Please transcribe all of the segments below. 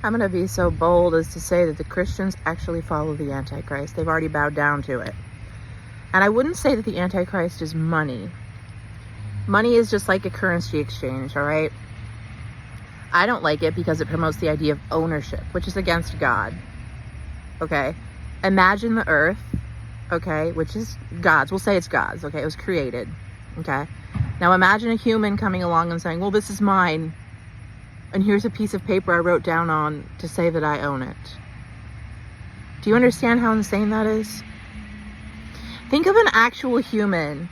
I'm going to be so bold as to say that the Christians actually follow the antichrist. They've already bowed down to it. And I wouldn't say that the antichrist is money. Money is just like a currency exchange, all right? I don't like it because it promotes the idea of ownership, which is against God, okay? Imagine the earth, okay, which is God's. We'll say it's God's, okay? It was created, okay? Now imagine a human coming along and saying, well, this is mine, and here's a piece of paper I wrote down on to say that I own it. Do you understand how insane that is? Think of an actual human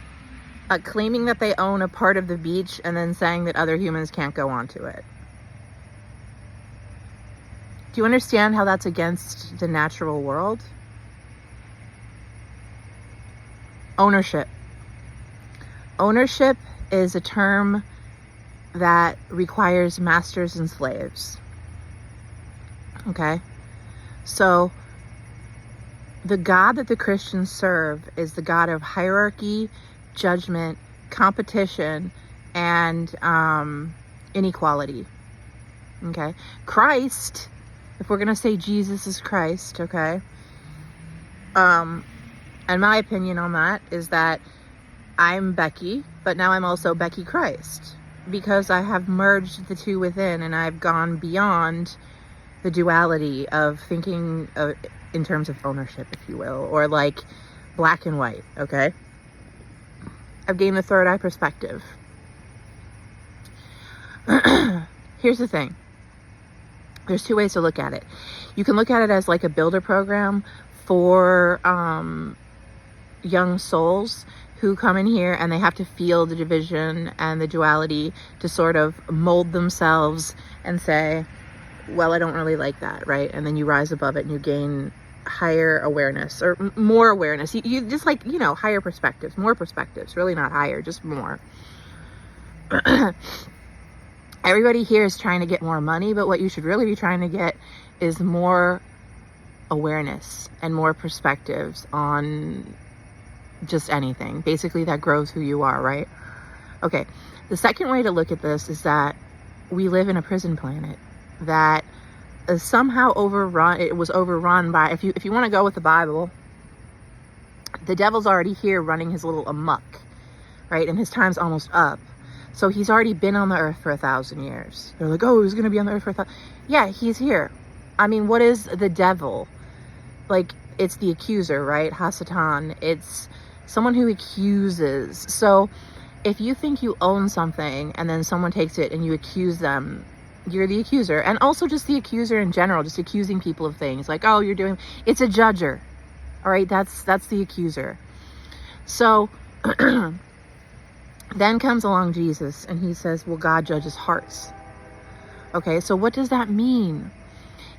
claiming that they own a part of the beach and then saying that other humans can't go onto it. Do you understand how that's against the natural world? Ownership. Ownership is a term that requires masters and slaves. Okay? So, the God that the Christians serve is the God of hierarchy, judgment, competition, and inequality. Okay? Christ, if we're going to say Jesus is Christ, okay? And my opinion on that is that I'm Becky, but now I'm also Becky Christ, because I have merged the two within, and I've gone beyond the duality of thinking in terms of ownership, if you will, or like black and white, okay? I've gained the third eye perspective. Here's the thing. There's two ways to look at it. You can look at it as like a builder program for young souls who come in here and they have to feel the division and the duality to sort of mold themselves and say, well, I don't really like that, right? And then you rise above it and you gain higher awareness or more awareness. You just like, higher perspectives, more perspectives, really not higher, just more. Everybody here is trying to get more money, but what you should really be trying to get is more awareness and more perspectives on just anything, basically, that grows who you are, right? Okay, the second way to look at this is that we live in a prison planet that is somehow overrun. It was overrun by, if you want to go with the Bible, the devil's already here running his little amok, right? And his time's almost up. So he's already been on the earth for 1,000 years. They're like, oh, he's going to be on the earth for 1,000. Yeah, he's here. I mean, what is the devil? Like, it's the accuser, right? Hasatan. It's someone who accuses. So if you think you own something and then someone takes it and you accuse them, you're the accuser. And also just the accuser in general, just accusing people of things like, oh, it's a judger. All right, that's the accuser. So then comes along Jesus and he says, well, God judges hearts. Okay, so what does that mean?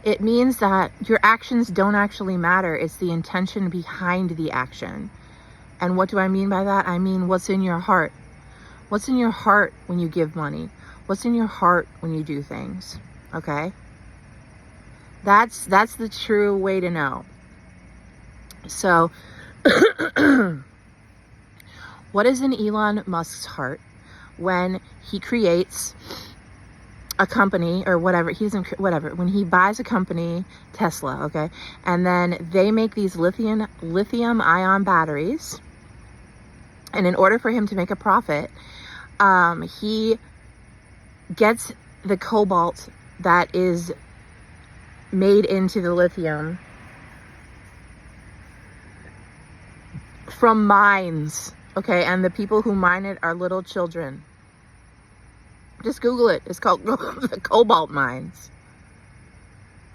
It means that your actions don't actually matter. It's the intention behind the action. And what do I mean by that? I mean, what's in your heart? What's in your heart when you give money? What's in your heart when you do things? Okay? That's the true way to know. So, what is in Elon Musk's heart when he creates a company or whatever? When he buys a company, Tesla, okay? And then they make these lithium ion batteries. And in order for him to make a profit, he gets the cobalt that is made into the lithium from mines, okay? And the people who mine it are little children. Just Google it. It's called the cobalt mines.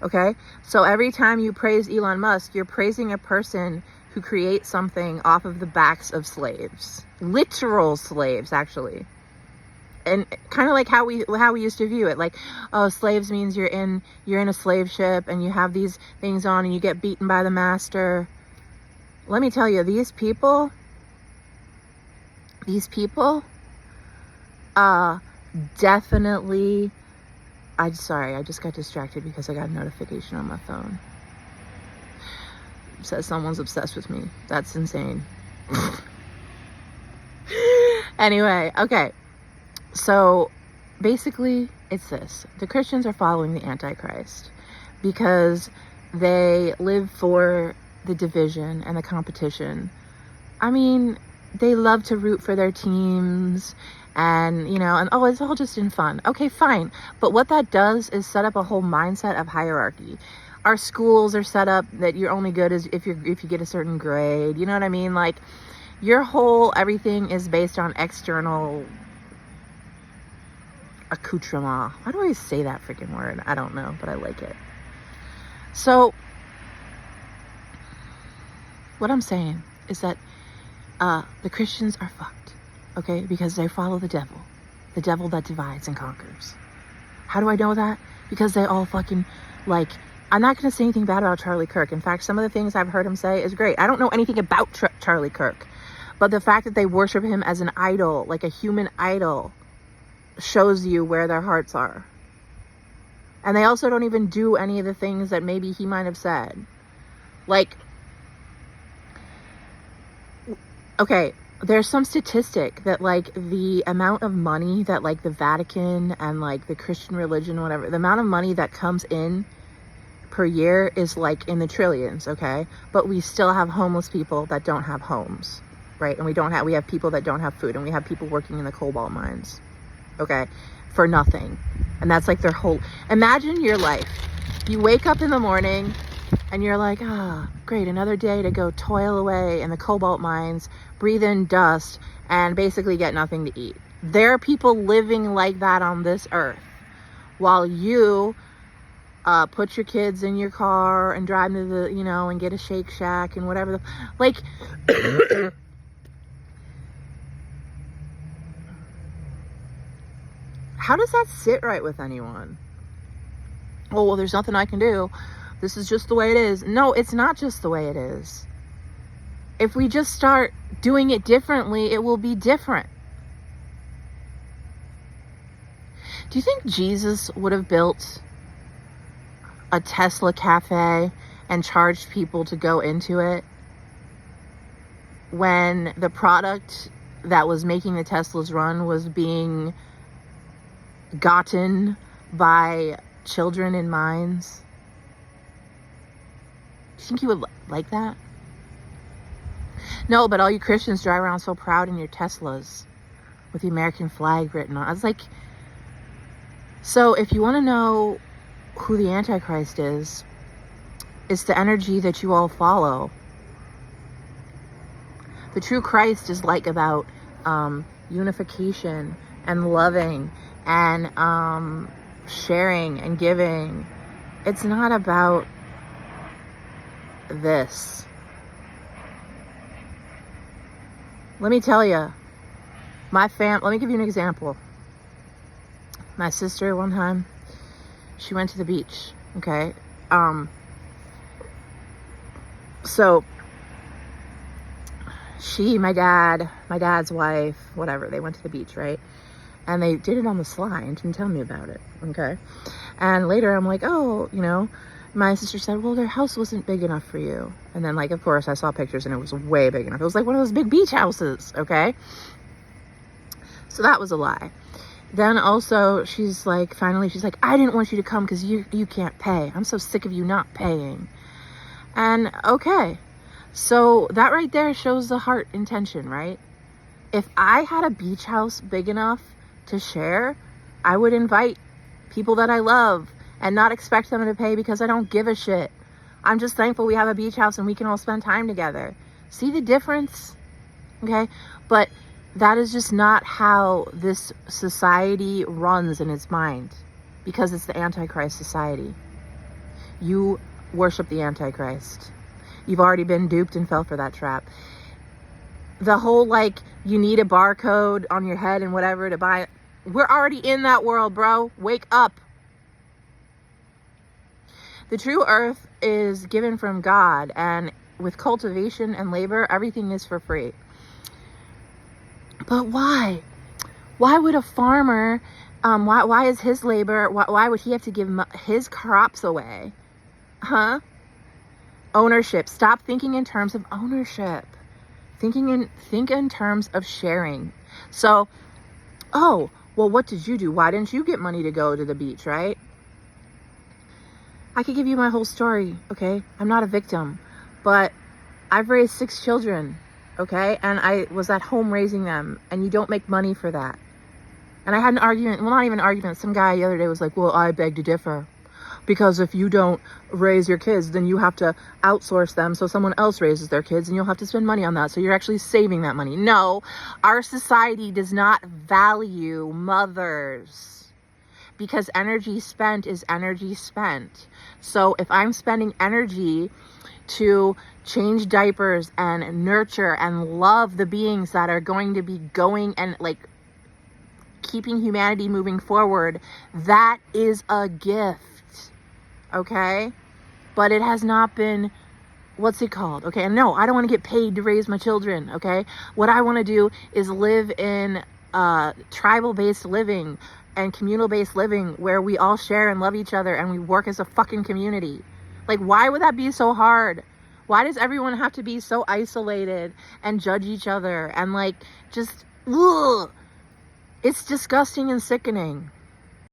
Okay? So every time you praise Elon Musk, you're praising a person who creates something off of the backs of slaves. Literal slaves, actually. And kind of like how we used to view it, like, oh, slaves means you're in a slave ship and you have these things on and you get beaten by the master. Let me tell you, these people definitely, I just got distracted because I got a notification on my phone. It says someone's obsessed with me. That's insane. Anyway, okay. So basically, It's this. The Christians are following the antichrist because they live for the division and the competition. I mean, they love to root for their teams and, and oh, it's all just in fun. Okay, fine. But what that does is set up a whole mindset of hierarchy. Our schools are set up that you're only good as if you get a certain grade. You know what I mean? Like, your whole everything is based on external accoutrement. Why do I say that freaking word? I don't know, but I like it. So what I'm saying is that the Christians are fucked, okay? Because they follow the devil that divides and conquers. How do I know that? Because they all fucking, like, I'm not going to say anything bad about Charlie Kirk. In fact, some of the things I've heard him say is great. I don't know anything about Charlie Kirk, but the fact that they worship him as an idol, like a human idol, shows you where their hearts are. And they also don't even do any of the things that maybe he might have said. Like, okay, there's some statistic that, like, the amount of money that, like, the Vatican and, like, the Christian religion, whatever, the amount of money that comes in per year is, like, in the trillions, okay? But we still have homeless people that don't have homes, right? And we have people that don't have food, and we have people working in the cobalt mines, okay, for nothing. And that's like their whole, imagine your life. You wake up in the morning and you're like, great, another day to go toil away in the cobalt mines, breathe in dust, and basically get nothing to eat. There are people living like that on this earth, while you put your kids in your car and drive to the, and get a Shake Shack and whatever. Like, how does that sit right with anyone? Oh, well, there's nothing I can do. This is just the way it is. No, it's not just the way it is. If we just start doing it differently, it will be different. Do you think Jesus would have built a Tesla cafe and charged people to go into it when the product that was making the Teslas run was being gotten by children in mines? Do you think you would like that? No, but all you Christians drive around so proud in your Teslas with the American flag written on. I was like, so if you want to know who the Antichrist is, it's the energy that you all follow. The true Christ is like about unification and loving and sharing and giving. It's not about this. Let me tell you, let me give you an example. My sister, one time, she went to the beach, okay? So my dad's wife, whatever, they went to the beach, right? And they did it on the sly and didn't tell me about it, okay? And later I'm like, oh, my sister said, well, their house wasn't big enough for you. And then, like, of course, I saw pictures and it was way big enough. It was like one of those big beach houses, okay? So that was a lie. Then also, she's like, I didn't want you to come because you can't pay. I'm so sick of you not paying. And okay, so that right there shows the heart intention, right? If I had a beach house big enough to share, I would invite people that I love and not expect them to pay because I don't give a shit. I'm just thankful we have a beach house and we can all spend time together. See the difference? Okay? But that is just not how this society runs in its mind, because it's the Antichrist society. You worship the Antichrist. You've already been duped and fell for that trap. The whole, like, you need a barcode on your head and whatever to buy it. We're already in that world, bro. Wake up. The true earth is given from God, and with cultivation and labor, everything is for free. But why? Why would a farmer, why is his labor, why would he have to give his crops away? Huh? Ownership. Stop thinking in terms of ownership. Think in terms of sharing. So, oh, well, what did you do? Why didn't you get money to go to the beach, right? I could give you my whole story, okay? I'm not a victim, but I've raised 6 children, okay? And I was at home raising them, and you don't make money for that. And I had an argument, well, not even an argument. Some guy the other day was like, well, I beg to differ. Because if you don't raise your kids, then you have to outsource them so someone else raises their kids, and you'll have to spend money on that. So you're actually saving that money. No, our society does not value mothers. Because energy spent is energy spent. So if I'm spending energy to change diapers and nurture and love the beings that are going to be going and like keeping humanity moving forward, that is a gift, okay? But it has not been, what's it called? Okay, and no, I don't want to get paid to raise my children, okay? What I want to do is live in tribal-based living and communal-based living where we all share and love each other and we work as a fucking community. Like, why would that be so hard? Why does everyone have to be so isolated and judge each other and like just, ugh? It's disgusting and sickening.